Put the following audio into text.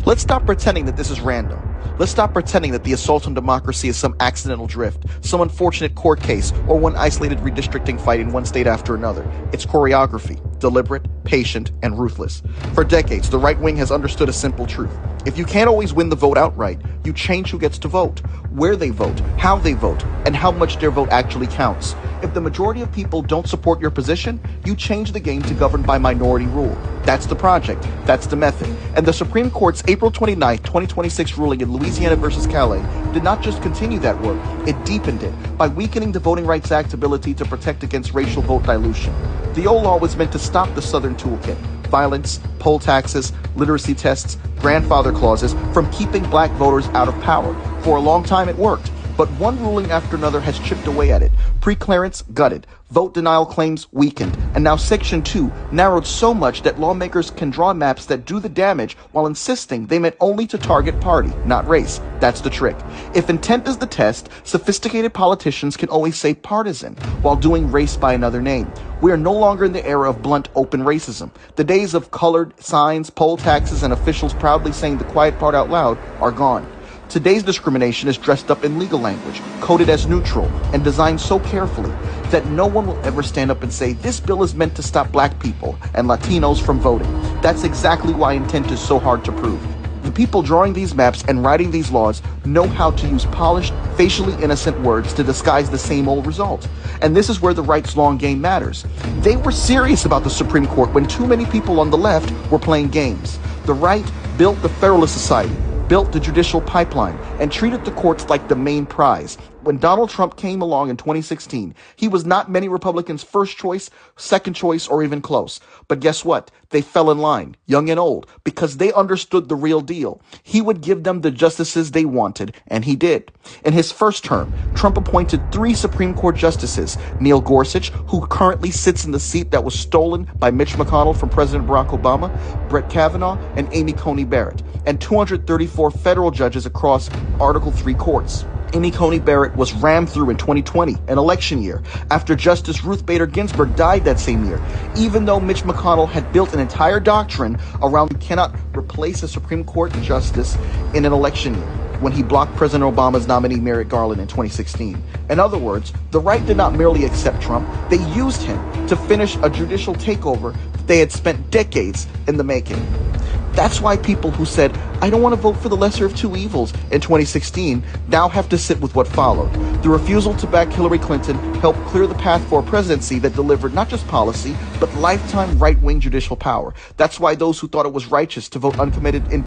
Let's stop pretending that this is random. Let's stop pretending that the assault on democracy is some accidental drift, some unfortunate court case, or one isolated redistricting fight in one state after another. It's choreography, deliberate, patient, and ruthless. For decades, the right wing has understood a simple truth. If you can't always win the vote outright, you change who gets to vote, where they vote, how they vote, and how much their vote actually counts. If the majority of people don't support your position, you change the game to govern by minority rule. That's the project. That's the method. And the Supreme Court's April 29, 2026 ruling in Louisiana versus Calais did not just continue that work, it deepened it by weakening the Voting Rights Act's ability to protect against racial vote dilution. The old law was meant to stop the Southern toolkit, violence, poll taxes, literacy tests, grandfather clauses, from keeping black voters out of power. For a long time it worked, but one ruling after another has chipped away at it. Pre-clearance gutted, vote denial claims weakened, and now Section 2 narrowed so much that lawmakers can draw maps that do the damage while insisting they meant only to target party, not race. That's the trick. If intent is the test, sophisticated politicians can always say partisan while doing race by another name. We are no longer in the era of blunt, open racism. The days of colored signs, poll taxes, and officials proudly saying the quiet part out loud are gone. Today's discrimination is dressed up in legal language, coded as neutral, and designed so carefully that no one will ever stand up and say, this bill is meant to stop black people and Latinos from voting. That's exactly why intent is so hard to prove. The people drawing these maps and writing these laws know how to use polished, facially innocent words to disguise the same old result. And this is where the right's long game matters. They were serious about the Supreme Court when too many people on the left were playing games. The right built the Federalist Society, built the judicial pipeline, and treated the courts like the main prize. When Donald Trump came along in 2016, he was not many Republicans' first choice, second choice, or even close. But guess what? They fell in line, young and old, because they understood the real deal. He would give them the justices they wanted, and he did. In his first term, Trump appointed 3 Supreme Court justices: Neil Gorsuch, who currently sits in the seat that was stolen by Mitch McConnell from President Barack Obama, Brett Kavanaugh, and Amy Coney Barrett, and 234 federal judges across Article III courts. Amy Coney Barrett was rammed through in 2020, an election year, after Justice Ruth Bader Ginsburg died that same year, even though Mitch McConnell had built an entire doctrine around you cannot replace a Supreme Court justice in an election year, when he blocked President Obama's nominee Merrick Garland in 2016. In other words, the right did not merely accept Trump, they used him to finish a judicial takeover that they had spent decades in the making. That's why people who said, I don't want to vote for the lesser of two evils in 2016 now have to sit with what followed. The refusal to back Hillary Clinton helped clear the path for a presidency that delivered not just policy, but lifetime right-wing judicial power. That's why those who thought it was righteous to vote uncommitted in